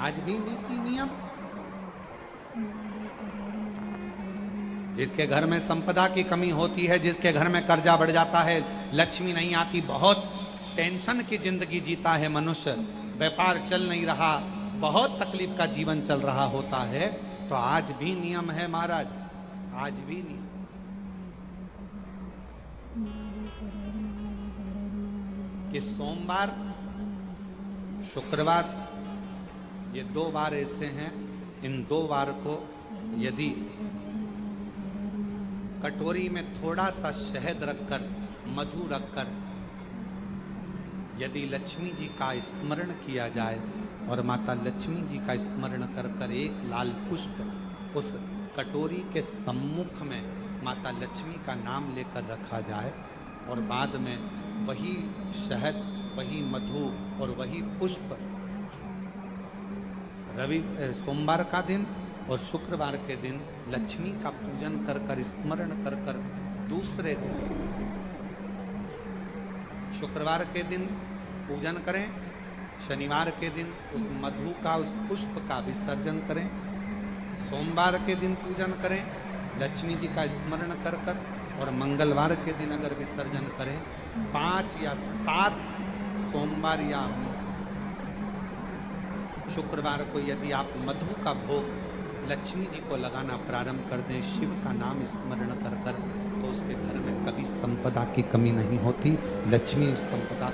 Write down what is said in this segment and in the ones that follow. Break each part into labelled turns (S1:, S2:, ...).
S1: आज भी नीति नियम। जिसके घर में संपदा की कमी होती है, जिसके घर में कर्जा बढ़ जाता है, लक्ष्मी नहीं आती, बहुत टेंशन की जिंदगी जीता है मनुष्य, व्यापार चल नहीं रहा, बहुत तकलीफ का जीवन चल रहा होता है, तो आज भी नियम है महाराज, आज भी नियम। कि सोमवार शुक्रवार ये 2 बार ऐसे हैं, इन 2 बार को यदि कटोरी में थोड़ा सा शहद रखकर, मधु रखकर यदि लक्ष्मी जी का स्मरण किया जाए और माता लक्ष्मी जी का स्मरण कर कर एक लाल पुष्प उस कटोरी के सम्मुख में माता लक्ष्मी का नाम लेकर रखा जाए और बाद में वही शहद, वही मधु और वही पुष्प सोमवार का दिन और शुक्रवार के दिन लक्ष्मी का पूजन कर कर, स्मरण कर कर, दूसरे दिन शुक्रवार के दिन पूजन करें, शनिवार के दिन उस मधु का, उस पुष्प का विसर्जन करें, सोमवार के दिन पूजन करें लक्ष्मी जी का स्मरण कर कर, और मंगलवार के दिन अगर विसर्जन करें, 5 या 7 सोमवार या शुक्रवार को यदि आप मधु का भोग लक्ष्मी जी को लगाना प्रारंभ कर दें, शिव का नाम स्मरण कर कर, तो उसके घर में कभी संपदा की कमी नहीं होती, लक्ष्मी संपदा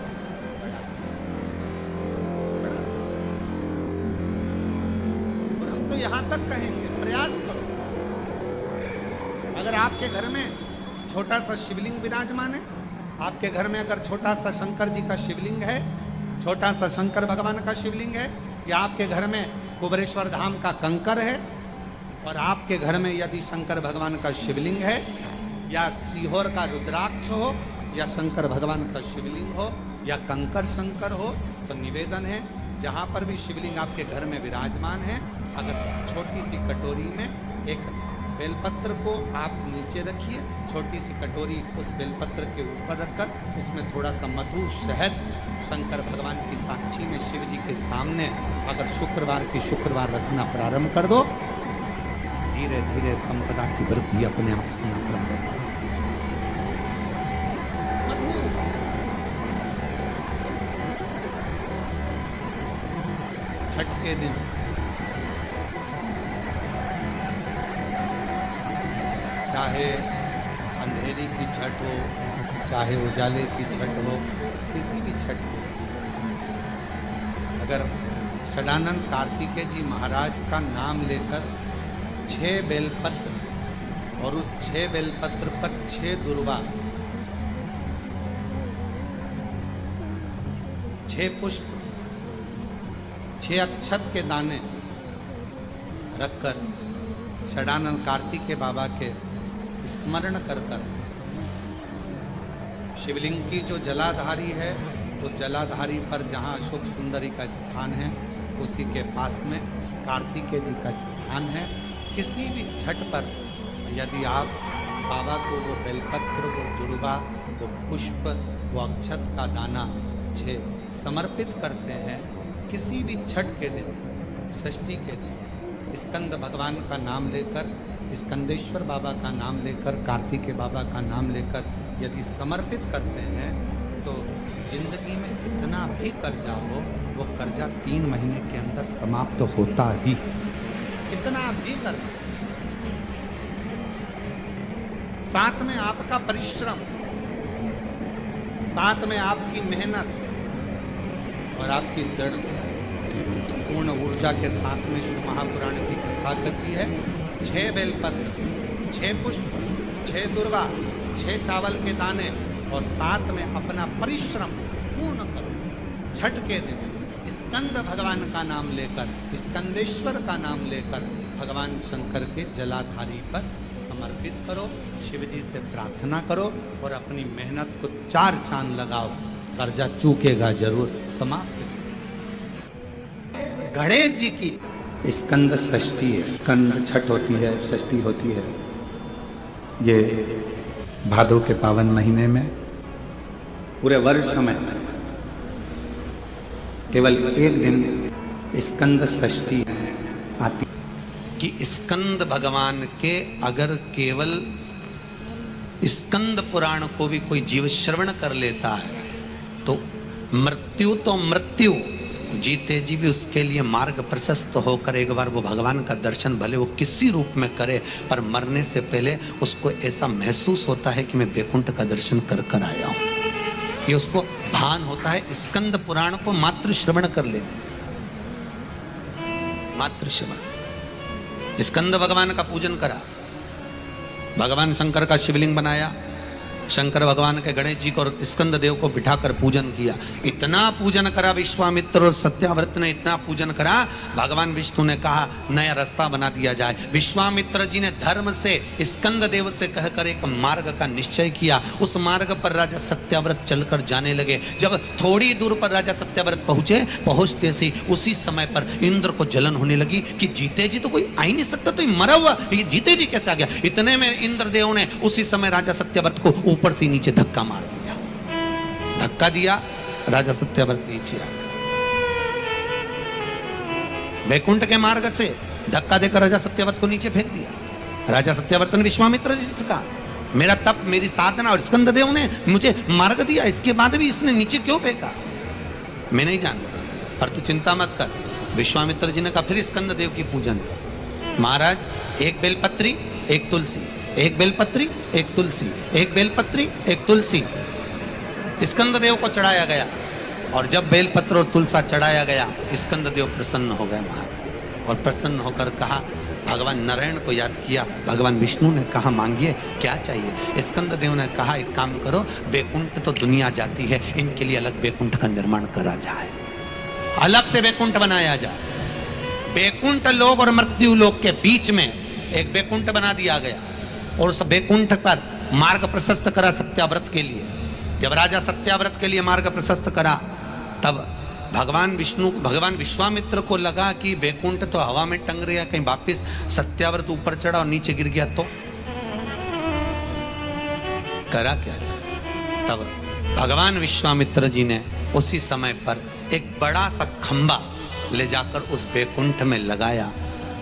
S1: और हम तो यहां तक कहेंगे, प्रयास करो। अगर आपके घर में छोटा सा शिवलिंग विराजमान है, आपके घर में अगर छोटा सा शंकर जी का शिवलिंग है, छोटा सा शंकर भगवान का शिवलिंग है, या आपके घर में कुबेरेश्वर धाम का कंकर है, और आपके घर में यदि शंकर भगवान का शिवलिंग है, या सीहोर का रुद्राक्ष हो, या शंकर भगवान का शिवलिंग हो, या कंकर शंकर हो, तो निवेदन है जहाँ पर भी शिवलिंग आपके घर में विराजमान है, अगर छोटी सी कटोरी में एक बेलपत्र को आप नीचे रखिए, छोटी सी कटोरी उस बेलपत्र के ऊपर रखकर उसमें थोड़ा सा मधु, शहद, शंकर भगवान की साक्षी में शिव जी के सामने अगर शुक्रवार की शुक्रवार रखना प्रारंभ कर दो, धीरे धीरे संपदा की वृद्धि अपने आप होना प्रारंभ। छठ के दिन चाहे अंधेरी की छठ हो, चाहे उजाले की छठ हो, किसी भी छठ के अगर षडानंद कार्तिकेय जी महाराज का नाम लेकर 6 बेलपत्र और उस 6 बेलपत्र पर 6 दुर्वा, 6 पुष्प, 6 अक्षत के दाने रखकर षडानंद कार्तिकेय बाबा के स्मरण कर कर, शिवलिंग की जो जलाधारी है, तो जलाधारी पर जहाँ अशोक सुंदरी का स्थान है, उसी के पास में कार्तिकेय जी का स्थान है। किसी भी छठ पर यदि आप बाबा को वो बेलपत्र, वो दुर्वा, वो पुष्प, वो अक्षत का दाना 6 समर्पित करते हैं, किसी भी छठ के दिन, षष्ठी के दिन स्कंद भगवान का नाम लेकर, स्कंदेश्वर बाबा का नाम लेकर, कार्तिकेय बाबा का नाम लेकर यदि समर्पित करते हैं, तो जिंदगी में कितना भी कर्जा हो, वो कर्जा 3 महीने के अंदर समाप्त होता ही, कितना भी कर्जा। साथ में आपका परिश्रम, साथ में आपकी मेहनत और आपकी दृढ़ता, पूर्ण ऊर्जा के साथ में शिव महापुराण की कथा कहती है, 6 बेलपत्र, 6 पुष्प, 6 दुर्वा, 6 चावल के दाने और साथ में अपना परिश्रम पूर्ण करो। छठ के दिन स्कंद भगवान का नाम लेकर, स्कंदेश्वर का नाम लेकर भगवान शंकर के जलाधारी पर समर्पित करो, शिव जी से प्रार्थना करो और अपनी मेहनत को 4 चांद लगाओ, कर्जा चूकेगा जरूर, समाप्त। गणेश जी की स्कंद षष्ठी है, स्कंद छठ होती है, षष्ठी होती है। ये भादो के पावन महीने में पूरे वर्ष में केवल एक दिन स्कंद षष्ठी आती
S2: कि स्कंद भगवान के अगर केवल स्कंद पुराण को भी कोई जीव श्रवण कर लेता है तो मृत्यु जीते जी भी उसके लिए मार्ग प्रशस्त होकर एक बार वो भगवान का दर्शन भले वो किसी रूप में करे, पर मरने से पहले उसको ऐसा महसूस होता है कि मैं वैकुंठ का दर्शन कर कर आया हूं। ये उसको भान होता है स्कंद पुराण को मात्र श्रवण कर लेने से। मात्र श्रवण। स्कंद भगवान का पूजन करा, भगवान शंकर का शिवलिंग बनाया, शंकर भगवान के गणेश जी को और स्कंद देव को बिठाकर पूजन किया। इतना पूजन करा विश्वामित्र और सत्याव्रत ने, इतना पूजन करा, भगवान विष्णु ने कहा नया रास्ता बना दिया जाए। विश्वामित्र जी ने धर्म से स्कंद देव से कहकर एक मार्ग का निश्चय किया। उस मार्ग पर राजा सत्याव्रत चलकर जाने लगे। जब थोड़ी दूर पर राजा सत्याव्रत पहुंचते सी उसी समय पर इंद्र को जलन होने लगी कि जीते जी तो कोई आ ही नहीं सकता, तो मरा हुआ ये जीते जी कैसे आ गया। इतने में इंद्रदेव ने उसी समय राजा सत्याव्रत को ऊपर से नीचे धक्का मार दिया। धक्का दिया, राजा सत्याव्रत नीचे आ गया। वैकुंठ के मार्ग से धक्का देकर राजा सत्याव्रत को नीचे फेंक दिया। राजा सत्याव्रत ने विश्वामित्र जी से कहा मेरा तप, मेरी साधना और स्कंद देव ने मुझे मार्ग दिया, इसके बाद भी इसने नीचे क्यों फेंका? मैं नहीं जानता, पर तू चिंता मत कर। विश्वामित्र जी ने कहा फिर स्कंद देव की पूजन। महाराज एक बेलपत्री एक तुलसी, एक बेलपत्री एक तुलसी, एक बेलपत्री एक तुलसी स्कंद देव को चढ़ाया गया। और जब बेलपत्र और तुलसा चढ़ाया गया स्कंद देव प्रसन्न हो गए महाराज, और प्रसन्न होकर कहा भगवान नारायण को याद किया। भगवान विष्णु ने कहा मांगिए क्या चाहिए। स्कंद देव ने कहा एक काम करो, वैकुंठ तो दुनिया जाती है, इनके लिए अलग वैकुंठ का निर्माण करा जाए, अलग से वैकुंठ बनाया जाए। वैकुंठ लोक और मृत्यु लोक के बीच में एक वैकुंठ बना दिया गया और उस वैकुंठ पर मार्ग प्रशस्त करा सत्याव्रत के लिए। जब राजा सत्याव्रत के लिए मार्ग प्रशस्त करा तब भगवान विश्वामित्र को लगा कि वैकुंठ तो हवा में टंग रहा, कहीं वापिस सत्याव्रत ऊपर चढ़ा और नीचे गिर गया तो करा क्या जाए। तब भगवान विश्वामित्र जी ने उसी समय पर एक बड़ा सा खंबा ले जाकर उस वैकुंठ में लगाया।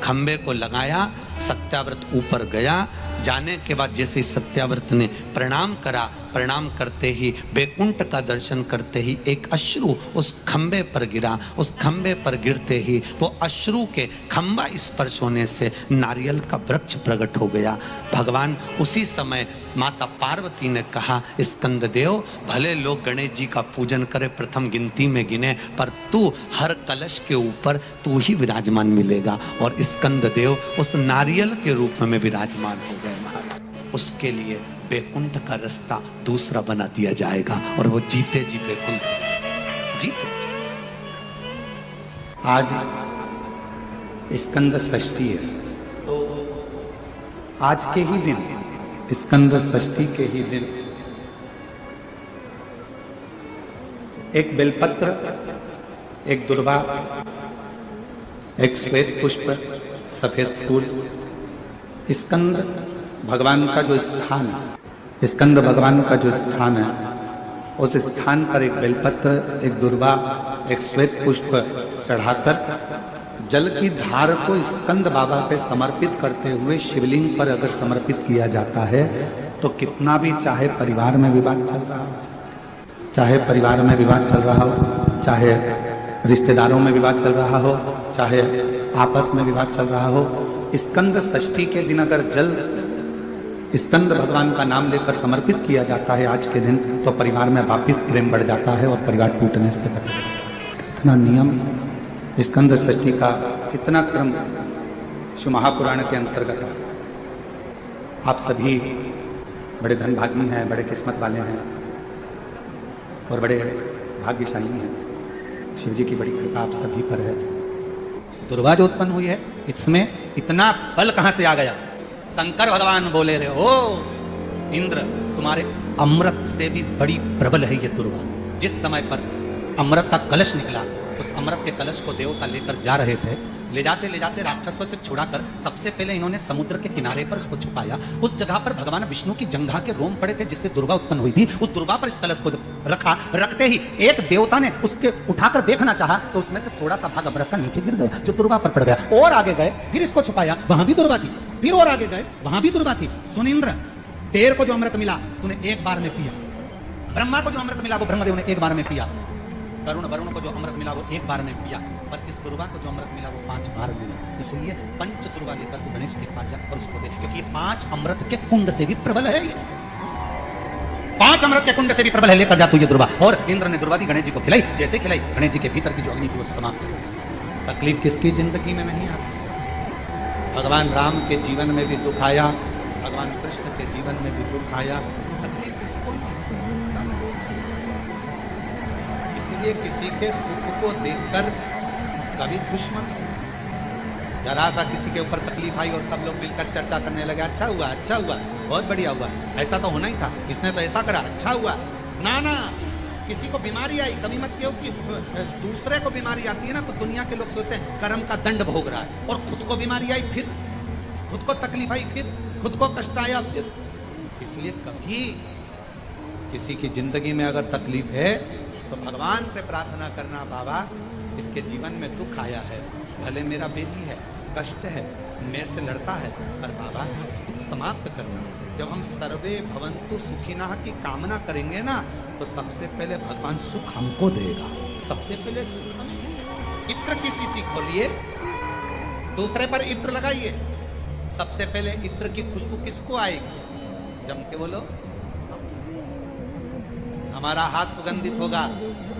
S2: खंबे को लगाया, सत्याव्रत ऊपर गया। जाने के बाद जैसे सत्याव्रत ने प्रणाम करा, प्रणाम करते ही वैकुंठ का दर्शन करते ही एक अश्रु उस खंबे पर गिरा। उस खंबे पर गिरते ही वो अश्रु के खंबा स्पर्श होने से नारियल का वृक्ष प्रकट हो गया। भगवान उसी समय माता पार्वती ने कहा स्कंद देव भले लोग गणेश जी का पूजन करे, प्रथम गिनती में गिने, पर तू हर कलश के ऊपर तू ही विराजमान मिलेगा। और स्कंद देव उस नारियल के रूप में विराजमान हो गए महाराज। उसके लिए वैकुंठ का रास्ता दूसरा बना दिया जाएगा और वो जीते जी वैकुंठ जीते जी।
S1: आज स्कंद षष्ठी है, तो आज के ही दिन, स्कंद षष्ठी के ही दिन एक बेलपत्र, एक दुर्वा, एक श्वेत पुष्प, सफेद फूल, स्कंद भगवान का जो स्थान है, स्कंद भगवान का जो स्थान है, उस स्थान पर एक बेलपत्र, एक दुर्वा, एक श्वेत पुष्प चढ़ाकर जल की धार को स्कंद बाबा पे समर्पित करते हुए शिवलिंग पर अगर समर्पित किया जाता है तो कितना भी, चाहे परिवार में विवाद चल रहा हो, चाहे परिवार में विवाद चल रहा हो, चाहे रिश्तेदारों में विवाद चल रहा हो, चाहे आपस में विवाद चल रहा हो, स्कंद षष्ठी के दिन अगर जल स्कंद भगवान का नाम लेकर समर्पित किया जाता है आज के दिन, तो परिवार में वापिस प्रेम बढ़ जाता है और परिवार टूटने से बच जाता है। इतना नियम स्कंद षष्ठी का, इतना क्रम शिव महापुराण के अंतर्गत। आप सभी बड़े धनभागी हैं, बड़े किस्मत वाले हैं और बड़े भाग्यशाली हैं। शिव जी की बड़ी कृपा आप सभी पर है। दुर्वा जो उत्पन्न हुई है, इसमें इतना बल कहां से आ गया? शंकर भगवान बोले रहे हो इंद्र, तुम्हारे अमृत से भी बड़ी प्रबल है ये दुर्वा। जिस समय पर अमृत का कलश निकला, उस अमृत के कलश को देवता लेकर जा रहे थे। ले जाते राक्षसों से छुड़ाकर सबसे पहले इन्होंने समुद्र के किनारे पर उसको छुपाया। उस जगह पर भगवान विष्णु की जंघा के रोम पड़े थे जिससे दुर्गा उत्पन्न हुई थी। उस दुर्गा पर इस कलश को रखा, रखते ही एक देवता ने उसके उठाकर देखना चाहा तो उसमें से थोड़ा सा भाग अमृत का नीचे गिर गया जो दुर्गा पर पड़ गया। और आगे गए, फिर इसको छुपाया, वहां भी दुर्गा थी। फिर और आगे गए, वहां भी दुर्गा थी। सुनिंद्र, तेर को जो अमृत मिला तूने एक बार में पिया। ब्रह्मा को जो अमृत मिला वो ब्रह्मदेव ने एक बार में पिया। वरुण को जो अमृत मिला वो एक बार में पिया। पर इस दुर्गा को जो अमृत मिला वो 5 बार मिला। इसलिए पंच दुर्गा लेकर तू गणेश के पास जा और उसको दे, क्योंकि 5 अमृत के कुंड से भी प्रबल है ये। 5 अमृत के कुंड से भी प्रबल है, लेकर जा तू ये दुर्गा। और इंद्र ने दुर्गा दी, गणेश जी को खिलाई। जैसे खिलाई, गणेश जी के भीतर की जो अग्नि थी वो समाप्त हो गई। तकलीफ किसकी जिंदगी में नहीं आती? भगवान राम के जीवन में भी दुख आया, भगवान कृष्ण के जीवन में भी दुख आया। तकलीफ किसको नहीं? इसलिए किसी के दुख को देखकर कभी खुश मत हो। जरा सा किसी के ऊपर तकलीफ आई और सब लोग मिलकर चर्चा करने लगे, अच्छा हुआ, बहुत बढ़िया हुआ, ऐसा तो होना ही था, इसने तो ऐसा करा, अच्छा हुआ। ना, किसी को बीमारी आई कभी मत कहो कि दूसरे को बीमारी आती है ना तो दुनिया के लोग सोचते हैं कर्म का दंड भोग रहा है, और खुद को बीमारी आई, फिर खुद को तकलीफ आई, फिर खुद को कष्ट आया, फिर। इसलिए कभी किसी की जिंदगी में अगर तकलीफ है तो भगवान से प्रार्थना करना, बाबा इसके जीवन में दुख आया है, भले मेरा बेटी है, कष्ट है, मेरे से लड़ता है, पर बाबा दुख समाप्त करना। जब हम सर्वे भवन्तु सुखिनः की कामना करेंगे ना तो सबसे पहले भगवान सुख हमको देगा। सबसे पहले इत्र की शीशी खोलिए, दूसरे पर इत्र लगाइए, सबसे पहले इत्र की खुशबू किसको आएगी? जम के बोलो, हमारा हाथ सुगंधित होगा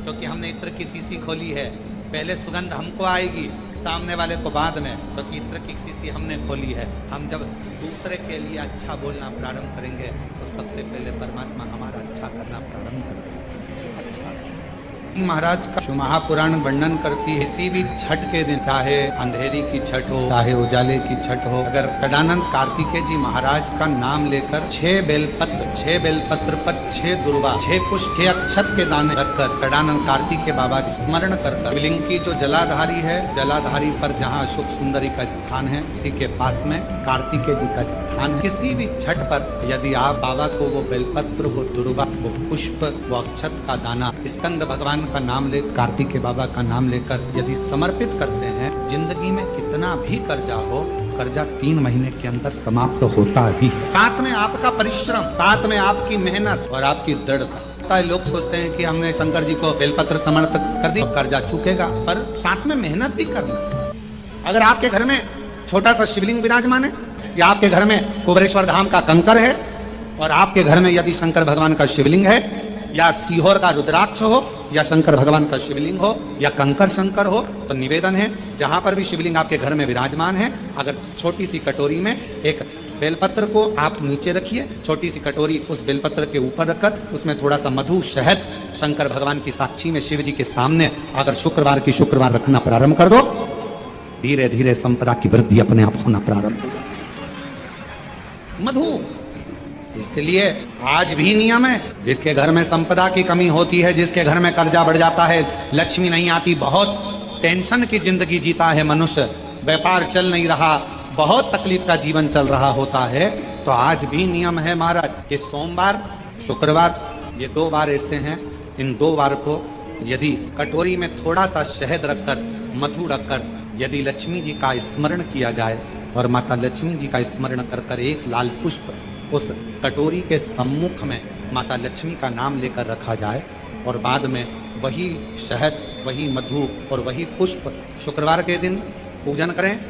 S1: क्योंकि हमने इत्र की शीशी खोली है। पहले सुगंध हमको आएगी, सामने वाले को बाद में, क्योंकि इत्र की शीशी हमने खोली है। हम जब दूसरे के लिए अच्छा बोलना प्रारंभ करेंगे तो सबसे पहले परमात्मा हमारा अच्छा करना प्रारंभ कर देगा। अच्छा महाराज का जो महापुराण वर्णन करती है, किसी भी छठ के दिन, चाहे अंधेरी की छठ हो चाहे उजाले की छठ हो, अगर कडानंद कार्तिकेय जी महाराज का नाम लेकर 6 बेलपत्र पर 6 दुर्वा, 6 पुष्प, 6 अक्षत के दाने रखकर कडानंद कार्तिकेय बाबा स्मरण कर शिवलिंग की जो जलाधारी है, जलाधारी पर जहाँ अशोक सुंदरी का स्थान है उसी के पास में कार्तिकेय जी का स्थान है। किसी भी छठ पर यदि आप बाबा को वो बेलपत्र, वो दुर्वा, वो पुष्प, वो अक्षत का दाना स्कंद भगवान का नाम ले, कार्तिकेय बाबा का नाम लेकर यदि समर्पित करते हैं, जिंदगी में कितना भी कर्जा हो, कर्जा 3 महीने के अंदर समाप्त होता ही। साथ में आपका परिश्रम, साथ में आपकी मेहनत और आपकी दृढ़ता। लोग सोचते हैं कि हमने शंकर जी को बेलपत्र समर्पित कर दी, कर्जा चूकेगा, पर साथ में मेहनत भी करना। अगर आपके घर में छोटा सा शिवलिंग विराजमान है, या आपके घर में कुबेरेश्वर धाम का कंकर है, और आपके घर में यदि शंकर भगवान का शिवलिंग है, या सीहोर का रुद्राक्ष हो, या शंकर भगवान का शिवलिंग हो, या कंकर शंकर हो, तो निवेदन है जहां पर भी शिवलिंग आपके घर में विराजमान है, अगर छोटी सी कटोरी में एक बेलपत्र को आप नीचे रखिए, छोटी सी कटोरी उस बेलपत्र के ऊपर रखकर उसमें थोड़ा सा मधु, शहद, शंकर भगवान की साक्षी में शिव जी के सामने अगर शुक्रवार की शुक्रवार रखना प्रारंभ कर दो, धीरे धीरे संपदा की वृद्धि अपने आप होना प्रारंभ हो जाए। मधु, इसलिए आज भी नियम है, जिसके घर में संपदा की कमी होती है, जिसके घर में कर्जा बढ़ जाता है, लक्ष्मी नहीं आती, बहुत टेंशन की जिंदगी जीता है मनुष्य, व्यापार चल नहीं रहा, बहुत तकलीफ का जीवन चल रहा होता है, तो आज भी नियम है महाराज, ये सोमवार, शुक्रवार, ये 2 बार ऐसे हैं, इन 2 बार को यदि कटोरी में थोड़ा सा शहद रखकर, मधु रखकर यदि लक्ष्मी जी का स्मरण किया जाए और माता लक्ष्मी जी का स्मरण कर कर एक लाल पुष्प उस कटोरी के सम्मुख में माता लक्ष्मी का नाम लेकर रखा जाए, और बाद में वही शहद, वही मधु और वही पुष्प शुक्रवार के दिन पूजन करें,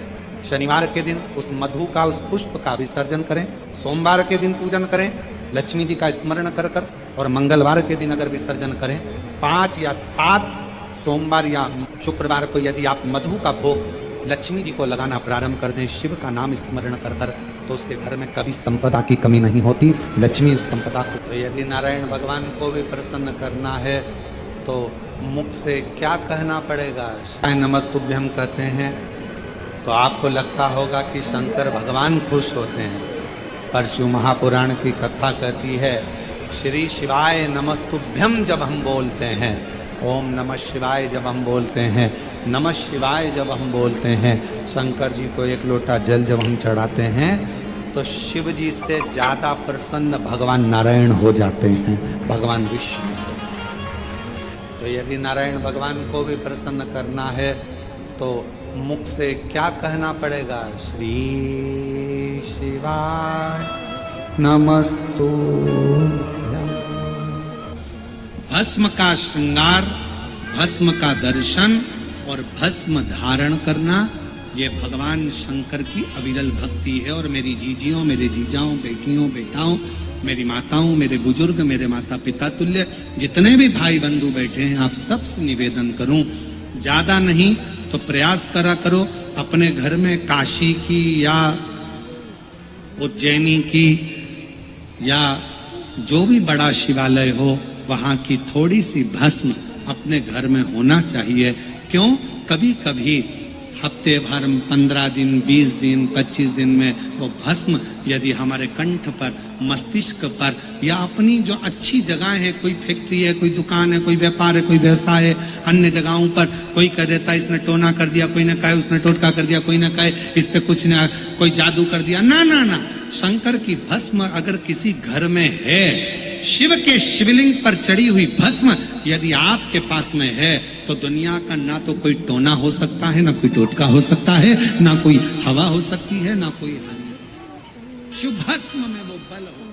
S1: शनिवार के दिन उस मधु का, उस पुष्प का विसर्जन करें, सोमवार के दिन पूजन करें लक्ष्मी जी का स्मरण कर कर, और मंगलवार के दिन अगर विसर्जन करें, 5 या 7 सोमवार या शुक्रवार को यदि आप मधु का भोग लक्ष्मी जी को लगाना प्रारंभ कर दें, शिव का नाम स्मरण कर कर, तो उसके घर में कभी संपदा की कमी नहीं होती, लक्ष्मी उस संपदा को। तो यदि नारायण भगवान को भी प्रसन्न करना है तो मुख से क्या कहना पड़ेगा? नमस्तुभ्यम कहते हैं तो आपको लगता होगा कि शंकर भगवान खुश होते हैं, पर शिव महापुराण की कथा कहती है श्री शिवाय नमस्तुभ्यम जब हम बोलते हैं ओम नमः शिवाय जब हम बोलते हैं, नमः शिवाय जब हम बोलते हैं, शंकर जी को एक लोटा जल जब हम चढ़ाते हैं तो शिव जी से ज्यादा प्रसन्न भगवान नारायण हो जाते हैं, भगवान विष्णु। तो यदि नारायण भगवान को भी प्रसन्न करना है तो मुख से क्या कहना पड़ेगा? श्री शिवाय नमस्तुभ्यं। भस्म का श्रृंगार, भस्म का दर्शन और भस्म धारण करना, ये भगवान शंकर की अविरल भक्ति है। और मेरी जीजियों, मेरे जीजाओं, बेटियों, बेटाओं, मेरी माताओं, मेरे बुजुर्ग, मेरे माता पिता तुल्य जितने भी भाई बंधु बैठे हैं, आप सबसे निवेदन करूं, ज्यादा नहीं तो प्रयास करा करो अपने घर में काशी की या उज्जैनी की या जो भी बड़ा शिवालय हो, वहां की थोड़ी सी भस्म अपने घर में होना चाहिए। क्यों? कभी कभी हफ्ते भर, 15 दिन, 20 दिन, 25 दिन में वो भस्म यदि हमारे कंठ पर, मस्तिष्क पर या अपनी जो अच्छी जगह है, कोई फैक्ट्री है, कोई दुकान है, कोई व्यापार है, कोई व्यवसाय है, अन्य जगहों पर कोई कह देता है इसने टोना कर दिया, कोई ने कहे उसने टोटका कर दिया, कोई ने कहे इस पे कुछ ने कोई जादू कर दिया। ना ना ना, शंकर की भस्म अगर किसी घर में है, शिव के शिवलिंग पर चढ़ी हुई भस्म यदि आपके पास में है, तो दुनिया का ना तो कोई टोना हो सकता है, ना कोई टोटका हो सकता है, ना कोई हवा हो सकती है, ना कोई हानि हो सकती है। शिव भस्म में वो बल हो,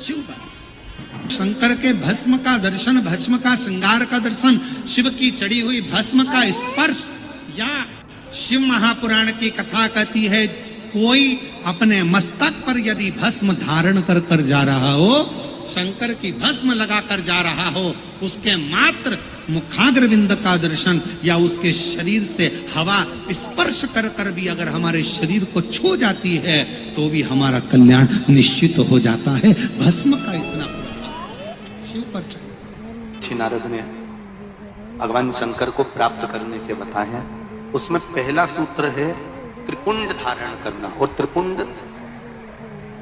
S1: शिव भस्म। शंकर के भस्म का दर्शन, भस्म का श्रृंगार का दर्शन, शिव की चढ़ी हुई भस्म का स्पर्श, या शिव महापुराण की कथा कहती है कोई अपने मस्तक पर यदि भस्म धारण कर कर जा रहा हो, शंकर की भस्म लगाकर जा रहा हो, उसके मात्र मुखाग्रविंद का दर्शन या उसके शरीर से हवा स्पर्श कर कर भी अगर हमारे शरीर को छू जाती है तो भी हमारा कल्याण निश्चित हो जाता है। भस्म का इतना प्रभाव शिव पर
S2: श्री नारद ने भगवान शंकर को प्राप्त करने के बताए हैं। उसमें पहला सूत्र है त्रिपुंड धारण करना, और त्रिपुंड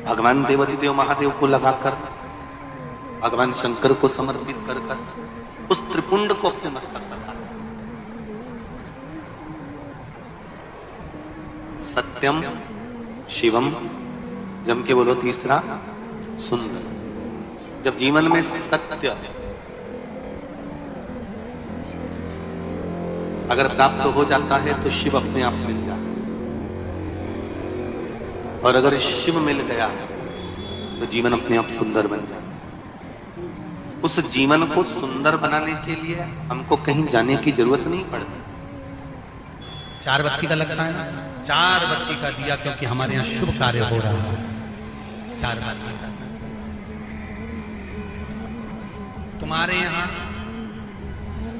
S2: भगवान देवादिदेव महादेव को लगाकर, भगवान शंकर को समर्पित कर कर उस त्रिपुंड को अपने मस्तक पर धारण। सत्यम शिवम, जम के बोलो तीसरा, सुंदर। जब जीवन में सत्य अगर प्राप्त हो जाता है तो शिव अपने आप मिल जाता है, और अगर शिव मिल गया तो जीवन अपने आप सुंदर बन जाता है। उस जीवन को सुंदर बनाने के लिए हमको कहीं जाने की जरूरत नहीं पड़ती।
S1: 4 बत्ती का लगता है ना, 4 बत्ती का दिया, क्योंकि हमारे यहाँ शुभ कार्य हो रहा है। 4 बत्ती का तुम्हारे यहाँ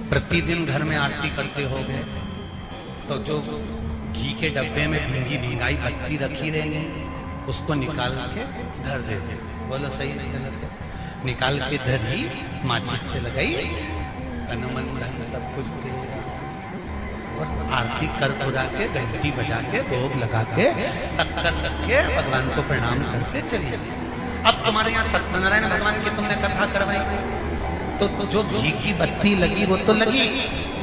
S1: प्रतिदिन घर में आरती करते होगे तो जो घी के डब्बे में भींगी भींगाई बत्ती रखी रहेंगे उसको निकाल के धर देते। बोलो सही नहीं गलत? निकाल के धर ही माचिस से लगाई, तन मन धन सब कुछ दे, और आरती कर खुदा के, घंटी बजा के, भोग लगा के, शक्कर करके, भगवान को प्रणाम करके चलिए। अब तुम्हारे यहाँ सत्यनारायण भगवान की तुमने कथा करवाई तो जो घी की बत्ती लगी वो तो लगी,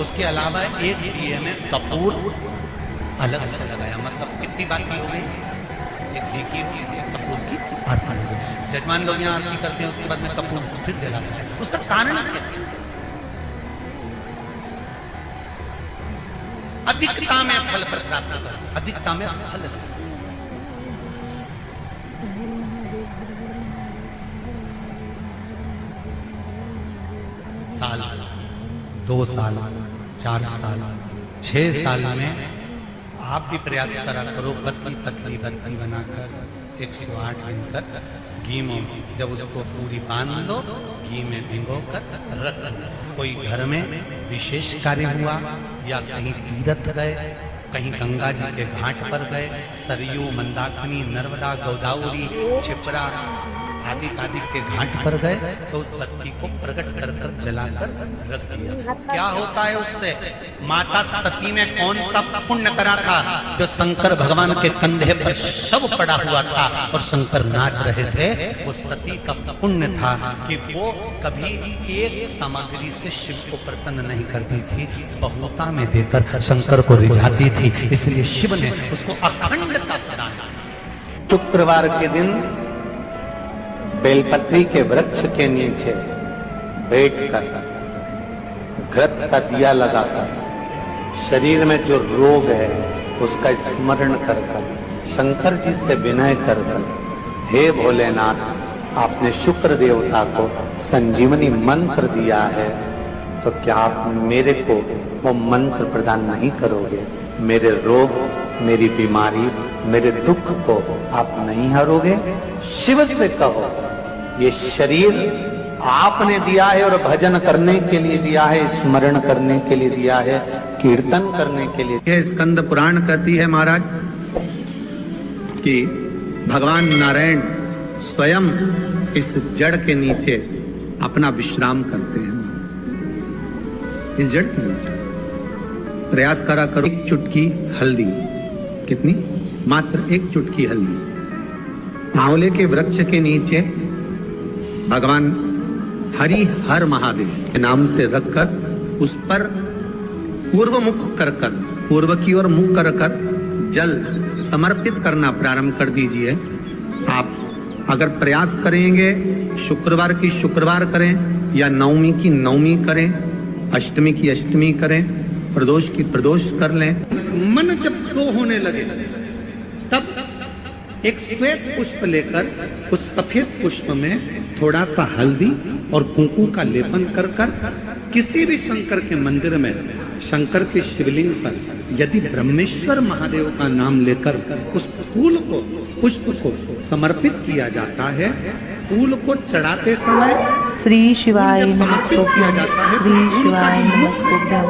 S1: उसके अलावा एक दिए में कपूर अलग से लगाया। मतलब कितनी बात हो गई? एक घी की हुई, एक कपूर की आरती हो गई। जजमान लोग यहाँ आरती करते हैं, उसके बाद में कपूर फिर जलाते हैं। उसका कारण क्या? अधिकता में फल प्राप्त कर, अधिकता में फल। साल, 2 साल, 4 साल, 6 साल में आप भी प्रयास करा करो, पतली पतली बत्ती बनाकर 108 दिन तक घी में, जब उसको पूरी बांध लो, घी में भिगो कर रख लो। कोई घर में विशेष कार्य हुआ या कहीं तीर्थ गए, कहीं गंगा जी के घाट पर गए, सरयू, मंदाकिनी, नर्मदा, गोदावरी, छिपरा, आदिक के घाट पर गए तो उस बत्ती को प्रकट कर कर जलाकर रख दिया। क्या होता है उससे? माता सती ने कौन सा पुण्य करा था जो शंकर भगवान के कंधे पर शव पड़ा हुआ था और शंकर नाच रहे थे? वो सती का पुण्य था कि वो कभी एक सामग्री से शिव को प्रसन्न नहीं करती थी, बहुता में देकर शंकर को रिझाती थी। इसलिए शिव ने उसको अखंडता प्रदान की।
S2: शुक्रवार के दिन बेलपत्री के वृक्ष के नीचे बैठकर घृत का दिया लगाकर शरीर में जो रोग है उसका स्मरण कर शंकर जी से विनय कर हे भोलेनाथ, आपने शुक्र देवता को संजीवनी मंत्र दिया है, तो क्या आप मेरे को वो मंत्र प्रदान नहीं करोगे? मेरे रोग, मेरी बीमारी, मेरे दुख को आप नहीं हरोगे? शिव से कहो, ये शरीर आपने दिया है और भजन करने के लिए दिया है, स्मरण करने के लिए दिया है, कीर्तन करने के लिए।
S1: यह स्कंद पुराण कहती है महाराज कि भगवान नारायण स्वयं इस जड़ के नीचे अपना विश्राम करते हैं। इस जड़ के नीचे प्रयास करा करो, एक चुटकी हल्दी, कितनी? मात्र एक चुटकी हल्दी, आंवले के वृक्ष के नीचे भगवान हरि हर महादेव के नाम से रखकर उस पर पूर्व मुख कर पूर्व की ओर मुख कर जल समर्पित करना प्रारंभ कर दीजिए। आप अगर प्रयास करेंगे, शुक्रवार की शुक्रवार करें या नवमी की नवमी करें, अष्टमी की अष्टमी करें, प्रदोष की प्रदोष कर लें। मन जब दो होने लगे तब एक श्वेत पुष्प लेकर उस सफेद पुष्प में थोड़ा सा हल्दी और कुंकू का लेपन कर किसी भी शंकर के मंदिर में शंकर के शिवलिंग पर यदि ब्रह्मेश्वर महादेव का नाम लेकर उस फूल को, पुष्प को समर्पित किया जाता है, फूल को चढ़ाते समय
S3: श्री शिवाय नमस्तुभ्यं, श्री शिवाय नमस्तुभ्यं,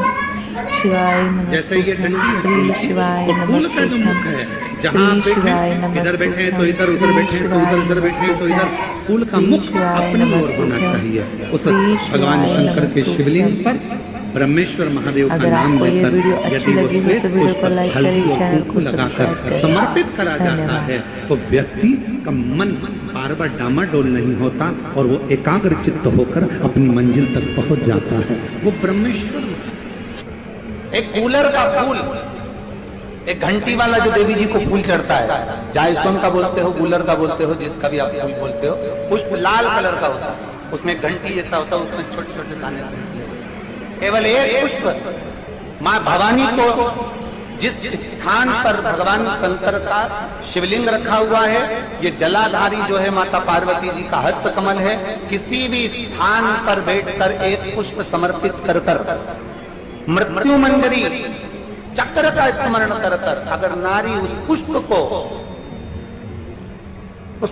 S3: शिवाय नमस्तुभ्यं,
S1: जैसे ये डंडी
S3: श्री शिवाय
S1: तो फूल का जो मुख है, जहाँ बैठे इधर बैठे तो इधर, उधर बैठे तो उधर, उधर बैठे तो इधर, फूल का मुख अपनी ओर होना चाहिए। उस भगवान शंकर के शिवलिंग पर ब्रह्मेश्वर महादेव का नाम लेकर यदि वो श्वेत पुष्प हल्दी और कुंकू लगाकर समर्पित करा जाता है तो व्यक्ति का मन बार बार डामाडोल नहीं होता और वो एकाग्र चित्त होकर अपनी मंजिल तक पहुंच जाता है। वो ब्रह्मेश्वर।
S2: एक कूलर का फूल, एक घंटी वाला जो देवी जी को फूल चढ़ता है, जायसवन का बोलते हो, कूलर का बोलते हो, जिसका भी आप फूल बोलते हो, पुष्प लाल कलर का होता है, उसमें घंटी जैसा होता है, उसमें छोटे छोटे दाने से केवल एक पुष्प माँ भवानी को जिस स्थान पर भगवान शंकर का शिवलिंग रखा हुआ है, ये जलाधारी जो है माता पार्वती जी का हस्त कमल है, किसी भी स्थान पर बैठकर एक पुष्प समर्पित कर मृत्यु मंजरी चक्र का स्मरण कर अगर नारी उस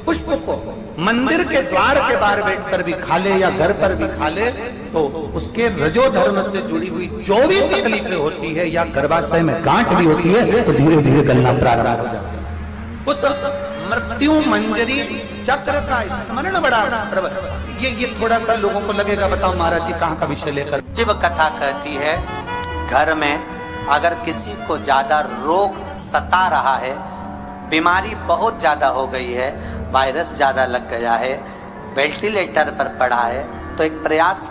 S2: पुष्प को मंदिर के द्वार के बाहर बैठकर भी खा ले या घर पर भी खा ले तो उसके रजो धर्म से जुड़ी हुई जो भी तकलीफें होती है या गर्भाशय में गांठ भी होती है तो धीरे धीरे गलना प्रारंभ हो जाता है। उस मृत्यु मंजरी चक्र का स्मरण बड़ा ये थोड़ा सा लोगों को लगेगा, बताओ महाराज जी कहाँ का विषय लेकर।
S4: शिव कथा कहती है घर में अगर किसी को ज्यादा रोग सता रहा है, बीमारी बहुत ज्यादा हो गई है, वायरस ज्यादा लग गया है, वेंटिलेटर पर पड़ा है, तो एक प्रयास